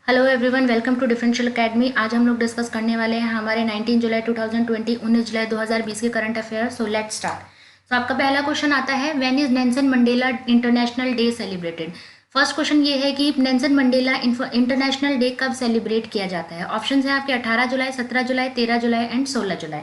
Hello everyone, welcome to differential academy. आज हम लोग डिस्कस करने वाले हैं हमारे 19 जुलाई 2020 19 जुलाई 2020 के current affair. So let's start. तो आपका पहला क्वेश्चन आता है, when is Nelson Mandela international day celebrated. First question ये है कि नेल्सन मंडेला इंटरनेशनल डे कब सेलिब्रेट किया जाता है। ऑप्शन है आपके 18 जुलाई, 17 जुलाई, 13 जुलाई एंड 16 जुलाई।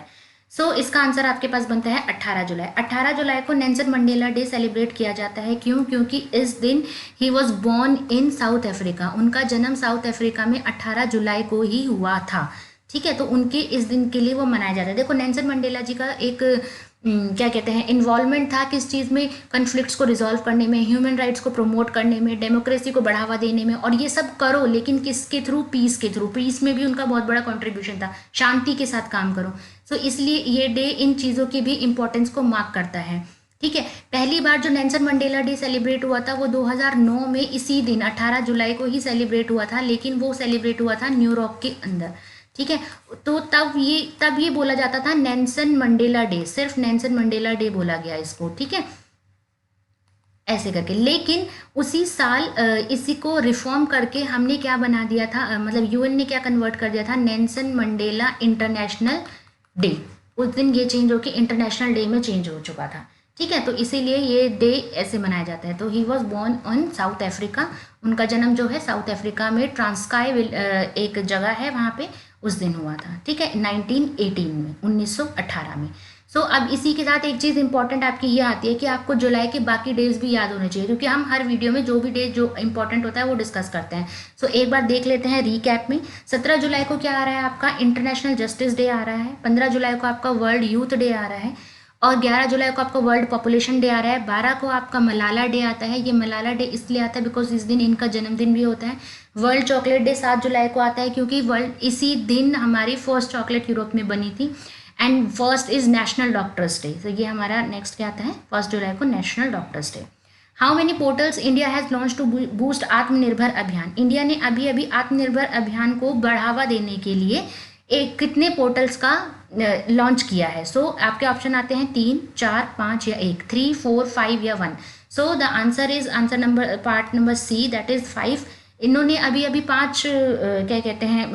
इसका आंसर आपके पास बनता है 18 जुलाई। 18 जुलाई को नेल्सन मंडेला डे सेलिब्रेट किया जाता है। क्यों? क्योंकि इस दिन he was born in South Africa. उनका जन्म साउथ अफ्रीका में 18 जुलाई को ही हुआ था। ठीक है, तो उनके इस दिन के लिए वो मनाया जाता है। देखो, नेल्सन मंडेला जी का एक क्या कहते हैं इन्वॉल्वमेंट था किस चीज़ में, कन्फ्लिक्ट्स को रिजॉल्व करने में, ह्यूमन राइट्स को प्रमोट करने में, डेमोक्रेसी को बढ़ावा देने में। और ये सब करो, लेकिन किसके थ्रू? पीस के थ्रू। पीस में भी उनका बहुत बड़ा कंट्रीब्यूशन था, शांति के साथ काम करो। इसलिए ये डे इन चीज़ों की भी इंपॉर्टेंस को मार्क करता है। ठीक है, पहली बार जो नेल्सन मंडेला डे सेलिब्रेट हुआ था वो 2009 में इसी दिन 18 जुलाई को ही सेलिब्रेट हुआ था, लेकिन वो सेलिब्रेट हुआ था न्यूयॉर्क के अंदर। ठीक है, तो तब ये बोला जाता था नेल्सन मंडेला डे, सिर्फ नेल्सन मंडेला डे बोला गया इसको। ठीक है, ऐसे करके। लेकिन उसी साल इसी को रिफॉर्म करके हमने क्या बना दिया था, मतलब यूएन ने क्या कन्वर्ट कर दिया था, नेल्सन मंडेला इंटरनेशनल डे। उस दिन ये चेंज होकर इंटरनेशनल डे में चेंज हो चुका था। ठीक है, तो इसीलिए ये डे ऐसे मनाया जाता है। तो he was born on South Africa. उनका जन्म जो है साउथ अफ्रीका में ट्रांसकाई एक जगह है, वहाँ पे उस दिन हुआ था। ठीक है, 1918 में, 1918 में। अब इसी के साथ एक चीज़ इंपॉर्टेंट आपकी ये आती है कि आपको जुलाई के बाकी डेज भी याद होने चाहिए, क्योंकि हम हर वीडियो में जो भी डे जो इंपॉर्टेंट होता है वो डिस्कस करते हैं। एक बार देख लेते हैं रीकैप में। 17 जुलाई को क्या आ रहा है आपका? इंटरनेशनल जस्टिस डे आ रहा है। 15 जुलाई को आपका वर्ल्ड यूथ डे आ रहा है। और 11 जुलाई को आपका वर्ल्ड पॉपुलेशन डे आ रहा है। 12 को आपका मलाला डे आता है। ये मलाला डे इसलिए आता है बिकॉज इस दिन इनका जन्मदिन भी होता है। वर्ल्ड चॉकलेट डे 7 जुलाई को आता है, क्योंकि वर्ल्ड इसी दिन हमारी फर्स्ट चॉकलेट यूरोप में बनी थी। And first is national doctors day. तो ये हमारा नेक्स्ट क्या आता है? 1 जुलाई को national doctors day. How many portals India has launch to boost Atmanirbhar Abhiyan. India ने अभी अभी आत्मनिर्भर अभियान को बढ़ावा देने के लिए कितने पोर्टल्स का लॉन्च किया है? आपके ऑप्शन आते हैं 3, 4, 5 या 1, 3, 4, 5 या 1। The answer is part number C, that is 5। इन्होंने अभी अभी 5 क्या कहते हैं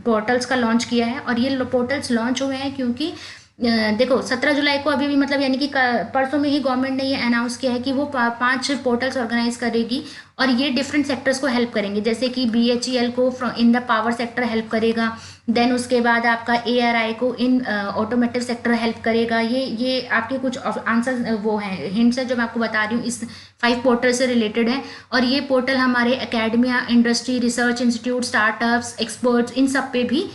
पोर्टल्स का लॉन्च किया है। और ये पोर्टल्स लॉन्च हुए हैं क्योंकि देखो 17 जुलाई को अभी भी, मतलब यानी कि परसों में ही गवर्नमेंट ने ये अनाउंस किया है कि वो 5 पोर्टल्स ऑर्गेनाइज करेगी। और ये डिफरेंट सेक्टर्स को हेल्प करेंगे, जैसे कि BHEL को in the power sector help करेगा। देन उसके बाद आपका ARI को इन ऑटोमेटिव सेक्टर हेल्प करेगा। ये आपके कुछ आंसर वो हैं, हिंट्स है जो मैं आपको बता रही हूँ, इस 5 पोर्टल से रिलेटेड है। और ये पोर्टल हमारे academia, industry, research institute, startups, experts, इन सब पे भी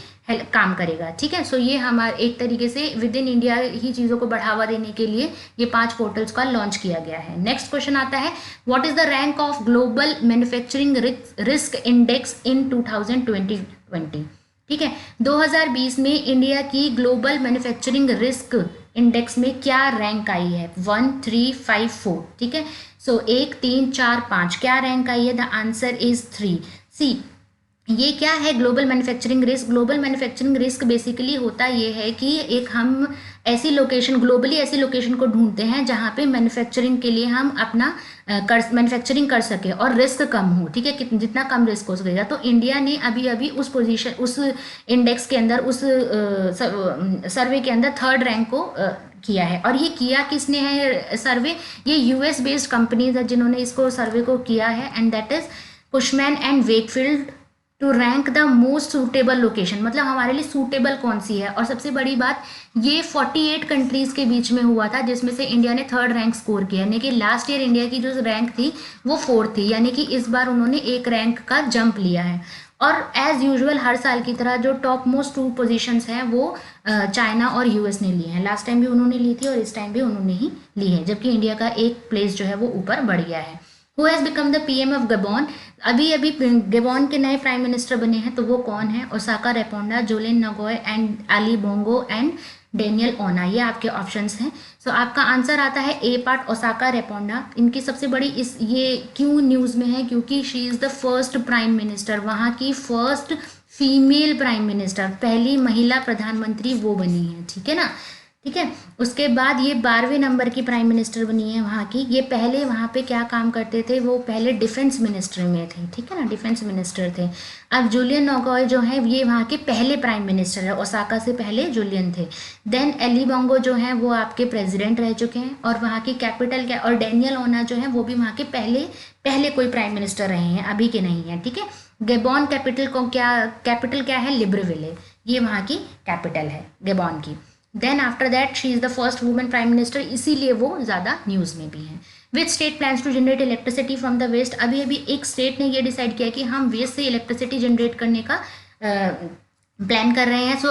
काम करेगा। ठीक है, ये हमारे एक तरीके से विद इन इंडिया ही चीज़ों को बढ़ावा देने के लिए ये 5 पोर्टल्स का लॉन्च किया गया है। नेक्स्ट क्वेश्चन आता है, what is the rank of global manufacturing risk index in 2020। ठीक है, 2020 में इंडिया की ग्लोबल मैन्युफैक्चरिंग रिस्क इंडेक्स में क्या रैंक आई है? 1, 3, 5, 4। ठीक है, 1, 3, 4, 5 क्या रैंक आई है? द आंसर इज 3 सी। ये क्या है global manufacturing risk? Global manufacturing risk basically होता ये है कि एक हम ऐसी लोकेशन, ग्लोबली ऐसी लोकेशन को ढूंढते हैं जहाँ पे मैन्युफैक्चरिंग के लिए हम अपना मैन्युफैक्चरिंग कर सके और रिस्क कम हो। ठीक है, जितना कम रिस्क हो सकेगा। तो इंडिया ने अभी अभी उस पोजीशन, उस इंडेक्स के अंदर, उस सर्वे के अंदर 3rd रैंक को किया है। और ये किया किसने है सर्वे? ये US बेस्ड कंपनीज है जिन्होंने इसको सर्वे को किया है। And that is Cushman and Wakefield to rank the most suitable location, मतलब हमारे लिए सूटेबल कौन सी है। और सबसे बड़ी बात, ये 48 कंट्रीज के बीच में हुआ था, जिसमें से इंडिया ने 3rd रैंक स्कोर किया। यानी कि लास्ट ईयर इंडिया की जो रैंक थी वो 4th थी, यानी कि इस बार उन्होंने एक रैंक का जंप लिया है। और एज यूजुअल हर साल की तरह जो टॉप मोस्ट 2 पोजीशंस हैं वो चाइना और US ने लिए हैं। लास्ट टाइम भी उन्होंने ली थी और इस टाइम भी उन्होंने ही ली है, जबकि इंडिया का एक प्लेस जो है वो ऊपर बढ़ गया है। Who has become the PM of Gabon. अभी अभी गबॉन के नए प्राइम मिनिस्टर बने हैं, तो वो कौन है? ओसाका रेपोंडा, जोलिन नगोय and Ali Bongo and Daniel Ona. ये आपके ऑप्शंस हैं। आपका आंसर आता है A पार्ट, ओसाका रेपोंडा। इनकी सबसे बड़ी ये क्यों न्यूज़ में है? क्योंकि she is the first prime minister, वहाँ की फर्स्ट फीमेल प्राइम मिनिस्टर, पहली महिला प्रधानमंत्री वो बनी है। ठीक है ना, ठीक है। उसके बाद ये 12वें नंबर की प्राइम मिनिस्टर बनी है वहाँ की। ये पहले वहाँ पे क्या काम करते थे, वो पहले डिफेंस मिनिस्ट्री में थे, ठीक है ना, डिफेंस मिनिस्टर थे। अब जूलियन नोगोय जो है ये वहाँ के पहले प्राइम मिनिस्टर है, ओसाका से पहले जूलियन थे। देन एली बोंगो जो है वो आपके प्रेसिडेंट रह चुके हैं, और वहाँ की कैपिटल क्या, और डेनियल ओना जो है वो भी वहाँ के पहले पहले कोई प्राइम मिनिस्टर रहे हैं, अभी के नहीं है, ठीक है। गेबॉन कैपिटल क्या है, लिब्रेविले, ये वहाँ की कैपिटल है गेबॉन की। Then after that she is the first women prime minister, इसीलिए वो ज़्यादा न्यूज़ में भी हैं। Which state plans to generate electricity from the waste, अभी अभी एक स्टेट ने ये डिसाइड किया कि हम वेस्ट से इलेक्ट्रिसिटी जनरेट करने का प्लान कर रहे हैं। सो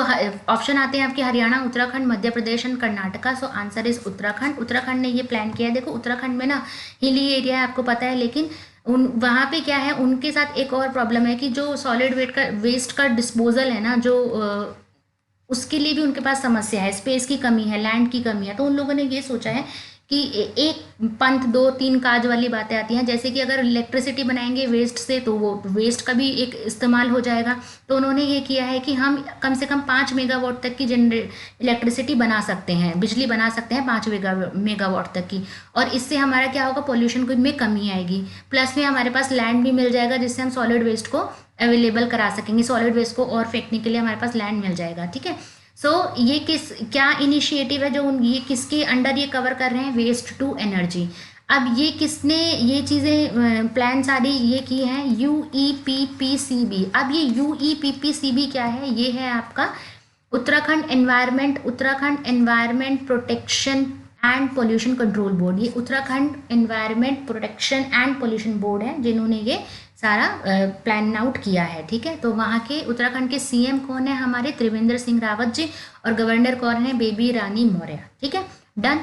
ऑप्शन आते हैं आपके Haryana, Uttarakhand, Madhya Pradesh and Karnataka. So answer is Uttarakhand. Uttarakhand ने ये प्लान किया है। देखो उत्तराखंड में ना हिली एरिया है, आपको पता है, लेकिन वहाँ पे क्या है, उनके साथ एक और प्रॉब्लम है कि जो सॉलिड वेस्ट का डिस्पोजल है ना, जो उसके लिए भी उनके पास समस्या है, स्पेस की कमी है, लैंड की कमी है। तो उन लोगों ने ये सोचा है कि एक पंथ दो तीन काज वाली बातें आती हैं, जैसे कि अगर इलेक्ट्रिसिटी बनाएंगे वेस्ट से तो वो वेस्ट का भी एक इस्तेमाल हो जाएगा। तो उन्होंने ये किया है कि हम कम से कम 5 मेगावाट तक की इलेक्ट्रिसिटी बना सकते हैं, बिजली बना सकते हैं 5 मेगावाट तक की। और इससे हमारा क्या होगा, पोल्यूशन में कमी आएगी, प्लस में हमारे पास लैंड भी मिल जाएगा जिससे हम सॉलिड वेस्ट को अवेलेबल करा सकेंगे, सॉलिड वेस्ट को और फेंकने के लिए हमारे पास लैंड मिल जाएगा, ठीक है। सो ये क्या इनिशिएटिव है जो ये किसके अंडर ये कवर कर रहे हैं, वेस्ट टू एनर्जी। अब ये किसने ये चीज़ें प्लान सारी ये की हैं, UEPPCB। अब ये UEPPCB क्या है, ये है आपका Uttarakhand environment protection and pollution control board. ये Uttarakhand environment protection and pollution board है जिन्होंने ये सारा प्लान आउट किया है, ठीक है। तो वहाँ के उत्तराखंड के CM कौन है, हमारे त्रिवेंद्र सिंह रावत जी, और गवर्नर कौन है, बेबी रानी मौर्य, ठीक है, डन।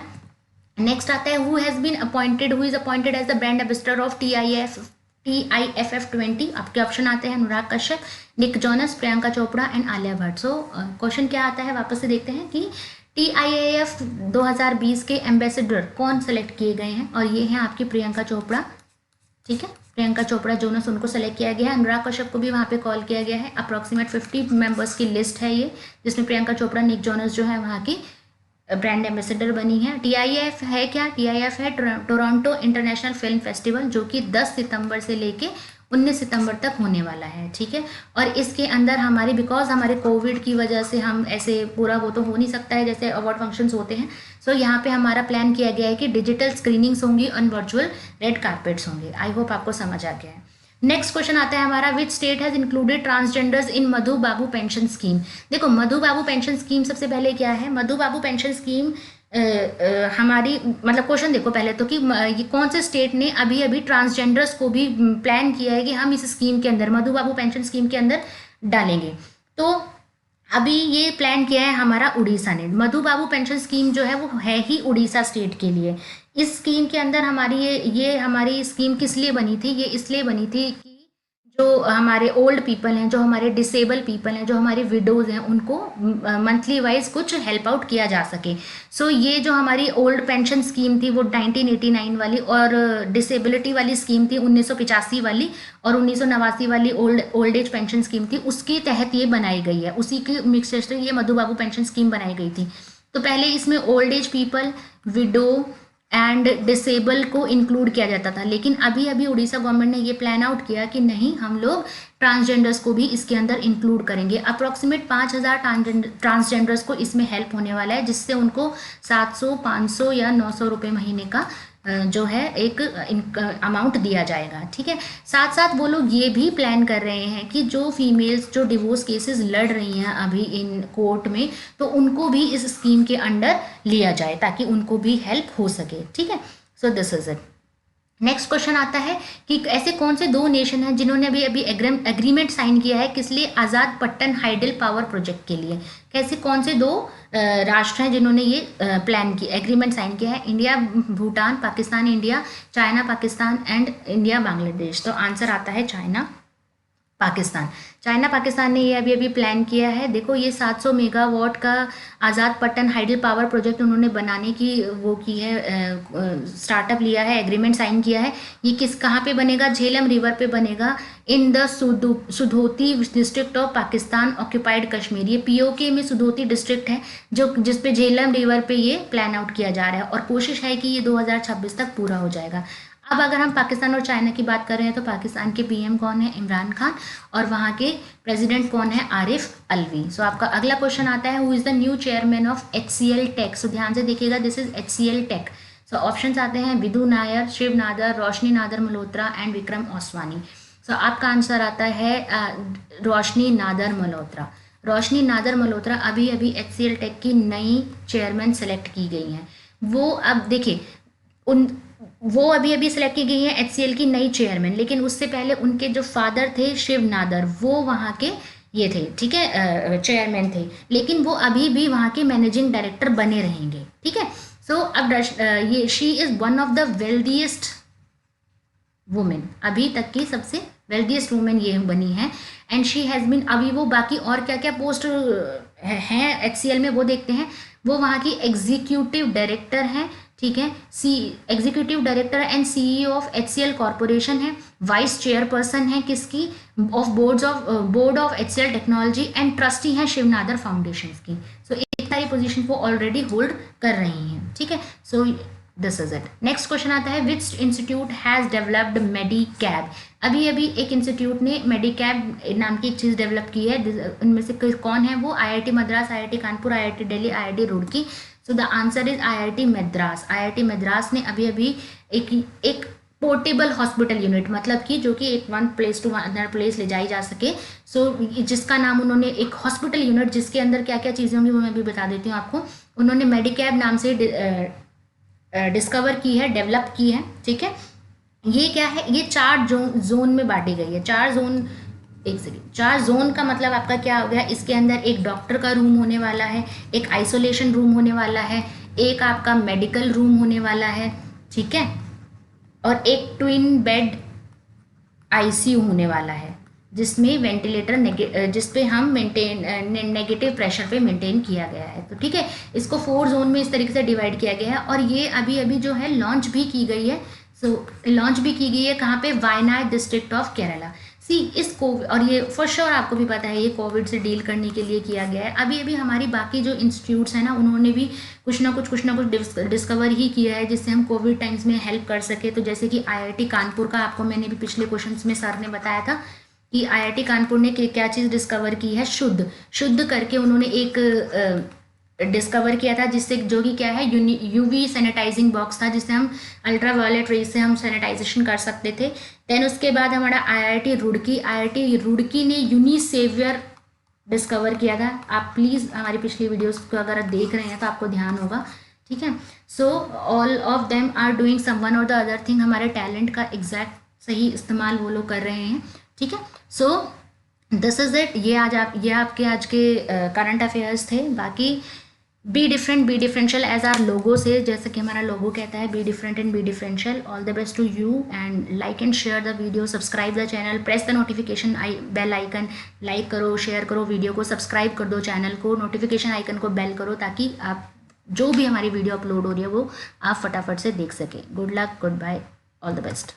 नेक्स्ट आता है who is appointed as the brand ambassador of TIFF 20। आपके ऑप्शन आते हैं Anurag Kashyap, Nick Jonas, Priyanka Chopra and Alia Bhatt. So question क्या आता है, वापस से देखते हैं कि TIAF 2020 के एम्बेसडर कौन सेलेक्ट किए गए हैं, और ये हैं आपकी प्रियंका चोपड़ा, ठीक है। प्रियंका चोपड़ा जोनस, उनको सेलेक्ट किया गया है। अनुराग कश्यप को भी वहाँ पे कॉल किया गया है। अप्रॉक्सीमेट 50 मेंबर्स की लिस्ट है ये, जिसमें प्रियंका चोपड़ा, निक जोनस जो है वहाँ की ब्रांड एम्बेसडर बनी है। TIF है क्या, TIF है टोरंटो इंटरनेशनल फिल्म फेस्टिवल, जो कि 10 सितंबर से लेके 19 सितंबर तक होने वाला है, ठीक है। और इसके अंदर हमारी हमारे कोविड की वजह से हम ऐसे पूरा वो तो हो नहीं सकता है जैसे अवार्ड फंक्शंस होते हैं। सो यहाँ पे हमारा प्लान किया गया है कि डिजिटल स्क्रीनिंग्स होंगी और वर्चुअल रेड कारपेट्स होंगे। आई होप आपको समझ आ गया है। नेक्स्ट क्वेश्चन आता है हमारा, which state has included transgenders in Madhu Babu pension scheme. देखो मधु बाबू पेंशन स्कीम सबसे पहले क्या है, मधु बाबू पेंशन स्कीम हमारी मतलब क्वेश्चन देखो पहले तो कि ये कौन से स्टेट ने अभी अभी ट्रांसजेंडर्स को भी प्लान किया है कि हम इस स्कीम के अंदर, मधु बाबू पेंशन स्कीम के अंदर डालेंगे। तो अभी ये प्लान किया है हमारा उड़ीसा ने। मधु बाबू पेंशन स्कीम जो है वो है ही उड़ीसा स्टेट के लिए। इस स्कीम के अंदर हमारी ये हमारी स्कीम किस लिए बनी थी, ये इसलिए बनी थी कि जो हमारे ओल्ड पीपल हैं, जो हमारे डिसेबल पीपल हैं, जो हमारे विडोज़ हैं, उनको मंथली वाइज कुछ हेल्प आउट किया जा सके। सो ये जो हमारी ओल्ड पेंशन स्कीम थी वो 1989 वाली, और डिसेबिलिटी वाली स्कीम थी 1985 वाली, और 1989 वाली ओल्ड एज पेंशन स्कीम थी, उसके तहत ये बनाई गई है। उसी की मिक्सचर से ये मधु बाबू पेंशन स्कीम बनाई गई थी। तो पहले इसमें old age people, window and disable को इंक्लूड किया जाता था, लेकिन अभी अभी उड़ीसा गवर्नमेंट ने ये प्लान आउट किया कि नहीं, हम लोग ट्रांसजेंडर्स को भी इसके अंदर इंक्लूड करेंगे। अप्रॉक्सीमेट 5000 ट्रांसजेंडर्स को इसमें हेल्प होने वाला है, जिससे उनको 700, 500 या 900 रुपये महीने का जो है एक अमाउंट दिया जाएगा, ठीक है। साथ साथ वो लोग ये भी प्लान कर रहे हैं कि जो फीमेल्स जो डिवोर्स केसेस लड़ रही हैं अभी इन कोर्ट में, तो उनको भी इस स्कीम के अंडर लिया जाए ताकि उनको भी हेल्प हो सके, ठीक है। So this is it. Next question आता है कि ऐसे कौन से दो नेशन हैं जिन्होंने अभी अभी एग्रीमेंट साइन किया है, किस लिए, आज़ाद पट्टन हाइडल पावर प्रोजेक्ट के लिए। कैसे कौन से दो राष्ट्र हैं जिन्होंने ये प्लान की एग्रीमेंट साइन किया है, India Bhutan, Pakistan India, China Pakistan and India Bangladesh. तो आंसर आता है चाइना पाकिस्तान। चाइना पाकिस्तान ने ये अभी अभी प्लान किया है। देखो ये 700 मेगावाट का आज़ाद पट्टन हाइडल पावर प्रोजेक्ट उन्होंने बनाने की वो की है, स्टार्टअप लिया है, एग्रीमेंट साइन किया है। ये कहाँ पे बनेगा, झेलम रिवर पे बनेगा in the Sudhnoti district of Pakistan occupied Kashmir. ये पीओके में सुधोती डिस्ट्रिक्ट है जो जिस पे झेलम रिवर पे ये प्लान आउट किया जा रहा है और कोशिश है कि ये 2026 तक पूरा हो जाएगा। अब अगर हम पाकिस्तान और चाइना की बात कर रहे हैं तो पाकिस्तान के पीएम कौन है? इमरान खान। और वहाँ के प्रेसिडेंट कौन है? आरिफ अलवी। सो आपका अगला क्वेश्चन आता है, who is the new chairman of HCL tech. So ध्यान से देखिएगा, this is HCL tech. So options आते हैं विदु नायर, शिव नादर, रोशनी नादर मल्होत्रा एंड विक्रम ओसवानी। सो आपका आंसर आता है रोशनी नादर मल्होत्रा। रोशनी नादर मल्होत्रा अभी अभी HCL टेक की नई चेयरमैन सेलेक्ट की गई हैं। वो अब देखिए वो अभी अभी सेलेक्ट की गई है HCL की नई चेयरमैन, लेकिन उससे पहले उनके जो फादर थे शिव नादर, वो वहाँ के ये थे, ठीक है, चेयरमैन थे, लेकिन वो अभी भी वहाँ के मैनेजिंग डायरेक्टर बने रहेंगे, ठीक है। सो अब ये she is one of the wealthiest women, अभी तक की सबसे वेल्दीएस्ट वुमेन ये बनी है। एंड शी हैज़ बीन, अभी वो बाकी और क्या क्या पोस्ट हैं HCL में वो देखते हैं। वो वहाँ की एग्जीक्यूटिव डायरेक्टर हैं, ठीक है, executive director and CEO of HCL corporation है, वाइस चेयरपर्सन है किसकी? Of board of HCL technology and trustee हैं शिवनादर फाउंडेशन की। सो एक सारी पोजीशन वो ऑलरेडी होल्ड कर रही हैं, ठीक है। So this is it. Next question आता है, विच इंस्टीट्यूट हैज़ डेवलप्ड मेडिकैब। अभी अभी एक इंस्टीट्यूट ने मेडिकैब नाम की एक चीज़ डेवलप की है, उनमें से कौन है वो? IIT Madras, IIT Kanpur, IIT Delhi, IIT Roorkee. So the answer is IIT Madras. IIT Madras ने अभी अभी एक पोर्टेबल हॉस्पिटल यूनिट, मतलब कि जो कि एक one place to another place ले जाई जा सके, जिसका नाम उन्होंने एक हॉस्पिटल यूनिट, जिसके अंदर क्या क्या चीज़ें होंगी वो मैं भी बता देती हूँ आपको। उन्होंने मेडिकैब नाम से डिस्कवर की है, डेवलप की है, ठीक है। ये क्या है? ये 4 जोन में बांटी गई है। 4 जोन, एक सेकेंड, 4 जोन का मतलब आपका क्या हो गया? इसके अंदर एक डॉक्टर का रूम होने वाला है, एक आइसोलेशन रूम होने वाला है, एक आपका मेडिकल रूम होने वाला है, ठीक है, और एक ट्विन बेड ICU होने वाला है, जिसमें वेंटिलेटर जिस पे हम नेगेटिव प्रेशर पे मेंटेन किया गया है। तो ठीक है, इसको 4 जोन में इस तरीके से डिवाइड किया गया है और ये अभी अभी जो है लॉन्च भी की गई है। लॉन्च भी की गई है कहाँ पे? Wayanad district of Kerala. इस कोविड, और ये फॉर श्योर आपको भी पता है ये कोविड से डील करने के लिए किया गया है। अभी अभी हमारी बाकी जो इंस्टीट्यूट्स हैं ना, उन्होंने भी कुछ ना कुछ डिस्कवर ही किया है जिससे हम कोविड टाइम्स में हेल्प कर सके। तो जैसे कि IIT कानपुर का आपको मैंने भी पिछले क्वेश्चंस में सर ने बताया था कि IIT कानपुर ने क्या चीज़ डिस्कवर की है? शुद्ध करके उन्होंने एक डिस्कवर किया था, जिससे जो कि क्या है, UV सैनिटाइजिंग बॉक्स था, जिससे हम अल्ट्रावायलेट रेज से हम सैनिटाइजेशन कर सकते थे। देन उसके बाद हमारा IIT रुड़की ने यूनिसेवियर डिस्कवर किया था। आप प्लीज़ हमारी पिछली वीडियोस को अगर आप देख रहे हैं तो आपको ध्यान होगा, ठीक है। So all of them are doing some one और द अदर थिंग। हमारे टैलेंट का एग्जैक्ट सही इस्तेमाल वो लोग कर रहे हैं, ठीक है। So this is it. ये आपके आज के करंट अफेयर्स थे। बाकी be different be differential as our logo से, जैसे कि हमारा लोगो कहता है, be different and be differential. All the best to you and like and share the video, subscribe the channel, press the notification bell icon, like करो, share करो video को, subscribe कर दो चैनल को, नोटिफिकेशन आइकन को bell करो, ताकि आप जो भी हमारी वीडियो अपलोड हो रही है वो आप फटाफट से देख सकें। Good luck, good bye, all the best.